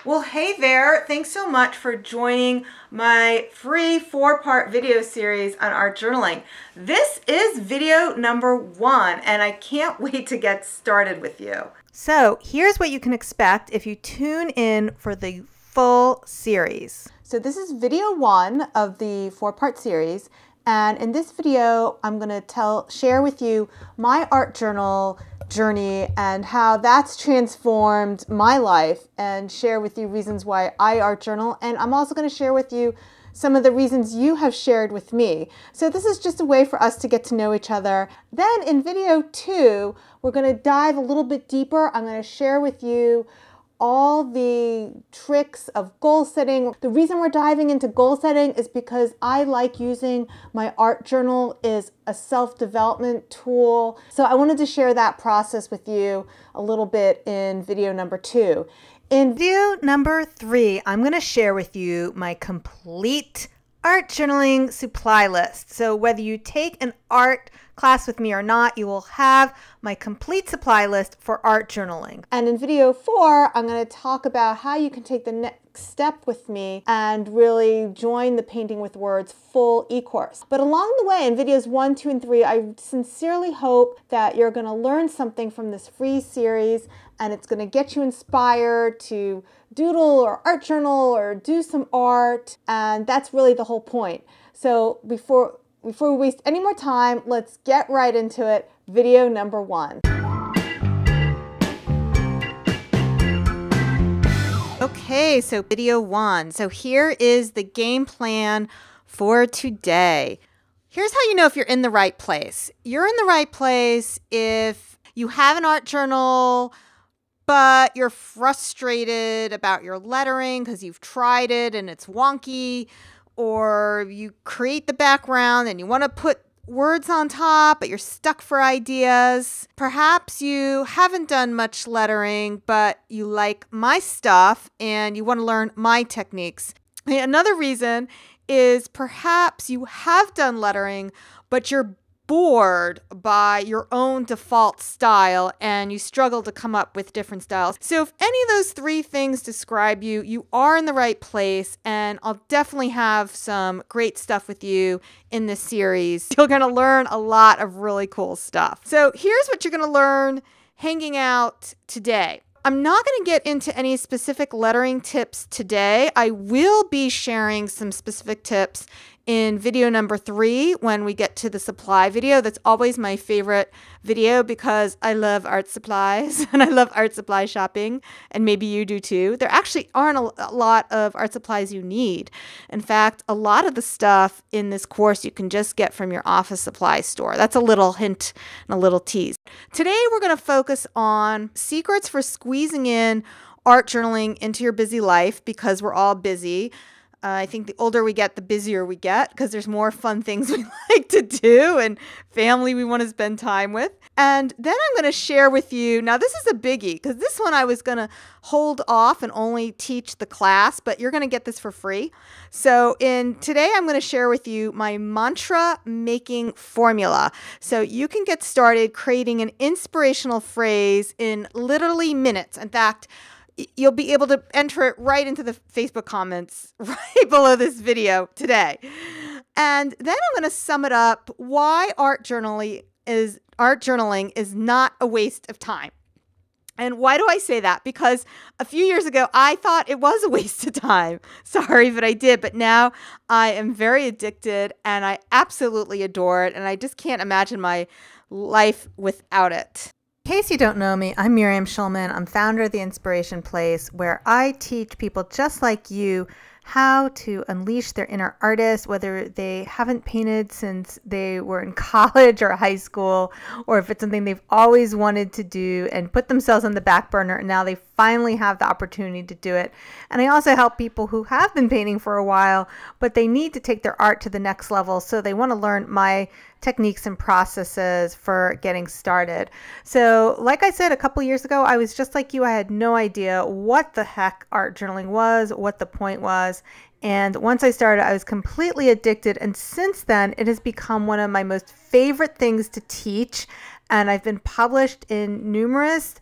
Well, hey there. Thanks so much for joining my free 4-part video series on art journaling. This is video number 1, and I can't wait to get started with you. So here's what you can expect if you tune in for the full series. So this is video 1 of the 4-part series. And in this video, I'm going to share with you my art journal journey and how that's transformed my life, and share with you reasons why I art journal. And I'm also going to share with you some of the reasons you have shared with me. So this is just a way for us to get to know each other. Then in video 2, we're going to dive a little bit deeper. I'm going to share with you all the tricks of goal setting. The reason we're diving into goal setting is because I like using my art journal as a self-development tool. So I wanted to share that process with you a little bit in video number 2. In video number 3, I'm going to share with you my complete art journaling supply list. So whether you take an art class with me or not, you will have my complete supply list for art journaling. And in video 4, I'm going to talk about how you can take the next step with me and really join the Painting with Words full e-course. But along the way, in videos 1, 2, and 3, I sincerely hope that you're going to learn something from this free series, and it's going to get you inspired to doodle or art journal or do some art, and that's really the whole point. So before we waste any more time, let's get right into it. Video number 1. Okay, so video 1. So here is the game plan for today. Here's how you know if you're in the right place. You're in the right place if you have an art journal, but you're frustrated about your lettering because you've tried it and it's wonky, or you create the background and you want to put words on top, but you're stuck for ideas. Perhaps you haven't done much lettering, but you like my stuff and you want to learn my techniques. Another reason is perhaps you have done lettering, but you're bored by your own default style and you struggle to come up with different styles. So if any of those 3 things describe you, you are in the right place, and I'll definitely have some great stuff with you in this series. You're going to learn a lot of really cool stuff. So here's what you're going to learn hanging out today. I'm not going to get into any specific lettering tips today. I will be sharing some specific tips in video number 3 when we get to the supply video. That's always my favorite video because I love art supplies and I love art supply shopping, and maybe you do too. There actually aren't a lot of art supplies you need. In fact, a lot of the stuff in this course you can just get from your office supply store. That's a little hint and a little tease. Today we're going to focus on secrets for squeezing in art journaling into your busy life, because we're all busy. I think the older we get, the busier we get, because there's more fun things we like to do and family we want to spend time with. And then I'm going to share with you, now this is a biggie, because this one I was going to hold off and only teach the class, but you're going to get this for free. So today I'm going to share with you my mantra making formula. So you can get started creating an inspirational phrase in literally minutes. In fact, you'll be able to enter it right into the Facebook comments right below this video today. And then I'm going to sum it up why art journaling is not a waste of time. And why do I say that? Because a few years ago, I thought it was a waste of time. Sorry, but I did. But now I am very addicted and I absolutely adore it. And I just can't imagine my life without it. In case you don't know me, I'm Miriam Schulman. I'm founder of The Inspiration Place, where I teach people just like you how to unleash their inner artist, whether they haven't painted since they were in college or high school, or if it's something they've always wanted to do and put themselves on the back burner and now they finally have the opportunity to do it. And I also help people who have been painting for a while, but they need to take their art to the next level. So they want to learn my techniques and processes for getting started. So like I said, a couple years ago, I was just like you. I had no idea what the heck art journaling was, what the point was. And once I started, I was completely addicted. And since then, it has become one of my most favorite things to teach. And I've been published in numerous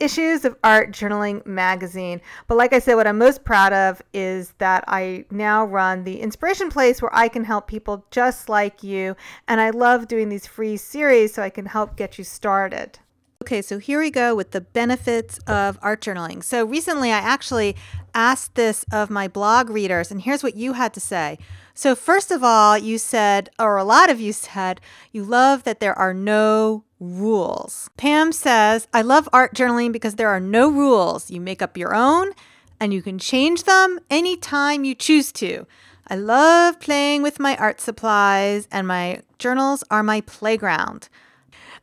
issues of Art Journaling magazine. But like I said, what I'm most proud of is that I now run the Inspiration Place, where I can help people just like you. And I love doing these free series so I can help get you started. Okay, so here we go with the benefits of art journaling. So recently I actually asked this of my blog readers, and here's what you had to say. So first of all, you said, or a lot of you said, you love that there are no rules. Pam says, I love art journaling because there are no rules. You make up your own and you can change them anytime you choose to. I love playing with my art supplies and my journals are my playground.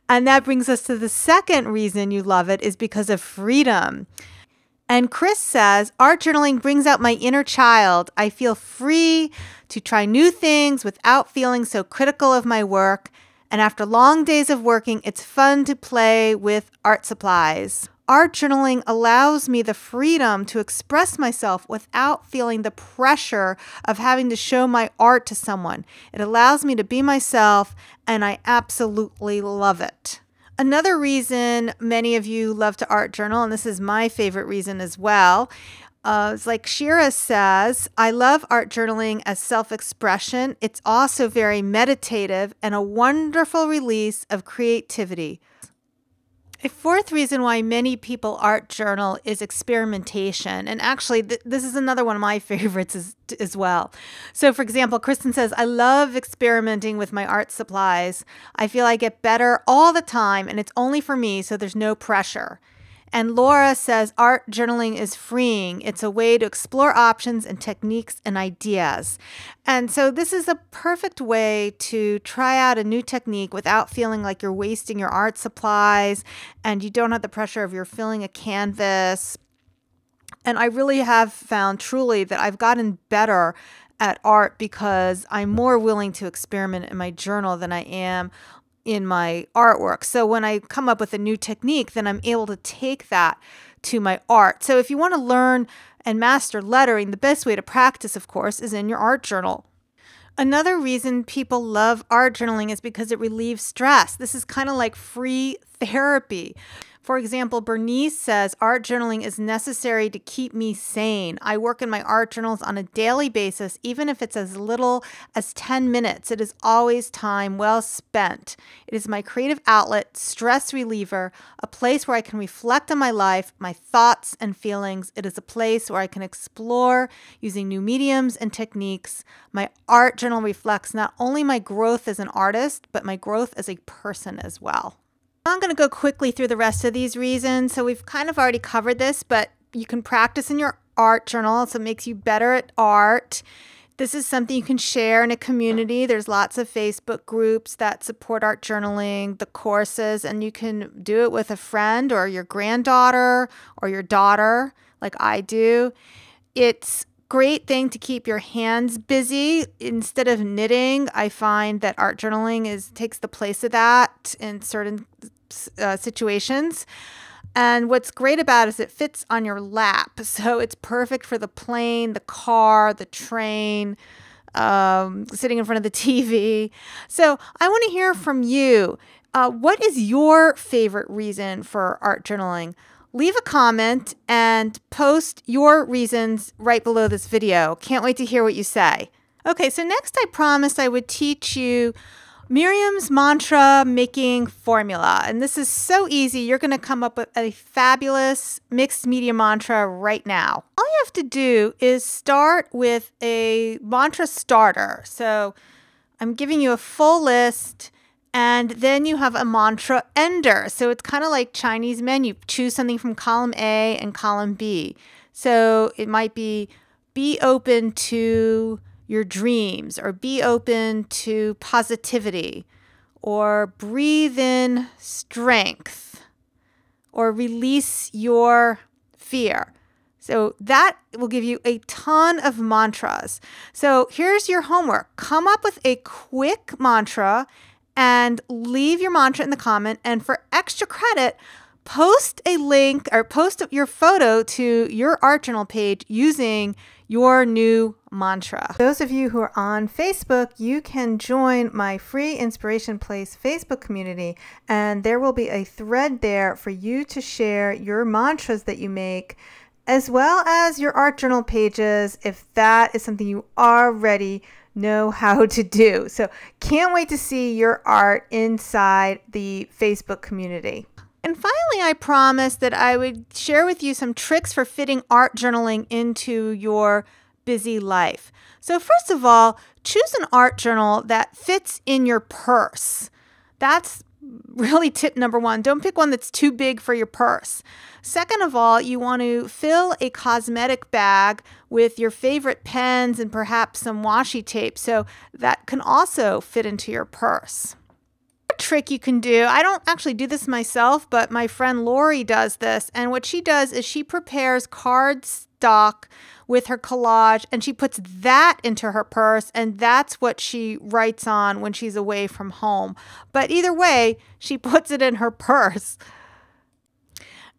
And that brings us to the second reason you love it is because of freedom. And Chris says, art journaling brings out my inner child. I feel free to try new things without feeling so critical of my work. And after long days of working, it's fun to play with art supplies. Art journaling allows me the freedom to express myself without feeling the pressure of having to show my art to someone. It allows me to be myself, and I absolutely love it. Another reason many of you love to art journal, and this is my favorite reason as well, it's like Shira says, I love art journaling as self-expression. It's also very meditative and a wonderful release of creativity. A fourth reason why many people art journal is experimentation. And actually, this is another one of my favorites as well. So for example, Kristen says, I love experimenting with my art supplies. I feel I get better all the time and it's only for me, so there's no pressure. And Laura says, art journaling is freeing. It's a way to explore options and techniques and ideas. And so this is a perfect way to try out a new technique without feeling like you're wasting your art supplies and you don't have the pressure of you're filling a canvas. And I really have found truly that I've gotten better at art because I'm more willing to experiment in my journal than I am in my artwork. So when I come up with a new technique, then I'm able to take that to my art. So if you want to learn and master lettering, the best way to practice, of course, is in your art journal. Another reason people love art journaling is because it relieves stress. This is kind of like free therapy. For example, Bernice says, art journaling is necessary to keep me sane. I work in my art journals on a daily basis, even if it's as little as 10 minutes. It is always time well spent. It is my creative outlet, stress reliever, a place where I can reflect on my life, my thoughts and feelings. It is a place where I can explore using new mediums and techniques. My art journal reflects not only my growth as an artist, but my growth as a person as well. I'm going to go quickly through the rest of these reasons. So we've kind of already covered this, but you can practice in your art journal, so it makes you better at art. This is something you can share in a community. There's lots of Facebook groups that support art journaling, the courses, and you can do it with a friend or your granddaughter or your daughter, like I do. It's great thing to keep your hands busy. Instead of knitting, I find that art journaling takes the place of that in certain situations. And what's great about it is it fits on your lap. So it's perfect for the plane, the car, the train, sitting in front of the TV. So I want to hear from you. What is your favorite reason for art journaling? Leave a comment and post your reasons right below this video. Can't wait to hear what you say. Okay, so next I promised I would teach you Miriam's mantra making formula. And this is so easy. You're going to come up with a fabulous mixed media mantra right now. All you have to do is start with a mantra starter. So I'm giving you a full list. And then you have a mantra ender. So it's kind of like Chinese menu. Choose something from column A and column B. So it might be open to your dreams, or be open to positivity, or breathe in strength, or release your fear. So that will give you a ton of mantras. So here's your homework. Come up with a quick mantra and leave your mantra in the comment. And for extra credit, post a link or post your photo to your art journal page using your new mantra. Those of you who are on Facebook, you can join my free Inspiration Place Facebook community, and there will be a thread there for you to share your mantras that you make, as well as your art journal pages, if that is something you already know how to do. So can't wait to see your art inside the Facebook community. And finally, I promised that I would share with you some tricks for fitting art journaling into your busy life. So first of all, choose an art journal that fits in your purse. That's really tip number one. Don't pick one that's too big for your purse. Second of all, you want to fill a cosmetic bag with your favorite pens and perhaps some washi tape, so that can also fit into your purse. Trick you can do. I don't actually do this myself, but my friend Lori does this. And what she does is she prepares cardstock with her collage and she puts that into her purse, and that's what she writes on when she's away from home. But either way, she puts it in her purse.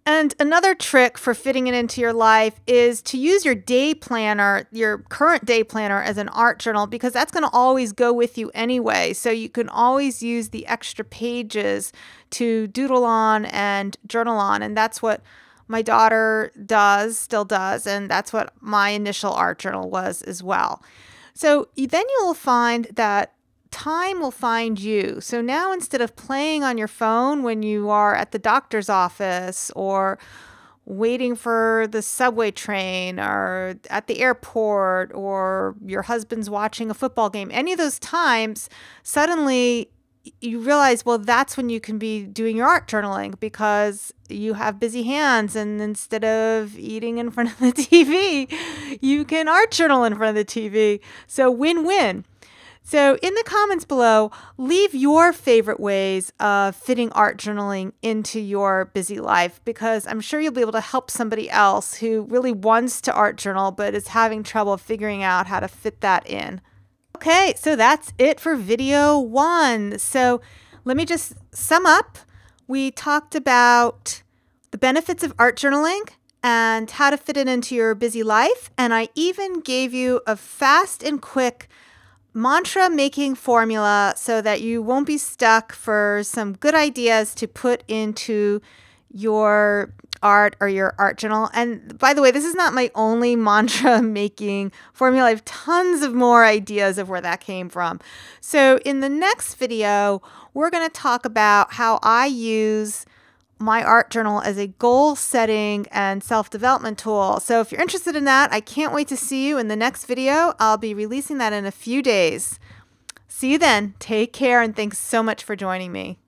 And another trick for fitting it into your life is to use your day planner, your current day planner, as an art journal, because that's going to always go with you anyway. So you can always use the extra pages to doodle on and journal on. And that's what my daughter still does. And that's what my initial art journal was as well. So then you'll find that time will find you. So now, instead of playing on your phone when you are at the doctor's office or waiting for the subway train or at the airport or your husband's watching a football game, any of those times, suddenly you realize, well, that's when you can be doing your art journaling because you have busy hands, and instead of eating in front of the TV, you can art journal in front of the TV. So win-win. So in the comments below, leave your favorite ways of fitting art journaling into your busy life, because I'm sure you'll be able to help somebody else who really wants to art journal but is having trouble figuring out how to fit that in. Okay, so that's it for video 1. So let me just sum up. We talked about the benefits of art journaling and how to fit it into your busy life. And I even gave you a fast and quick mantra making formula so that you won't be stuck for some good ideas to put into your art or your art journal. And by the way, this is not my only mantra making formula. I have tons of more ideas of where that came from. So in the next video, we're going to talk about how I use my art journal as a goal setting and self-development tool. So if you're interested in that, I can't wait to see you in the next video. I'll be releasing that in a few days. See you then. Take care, and thanks so much for joining me.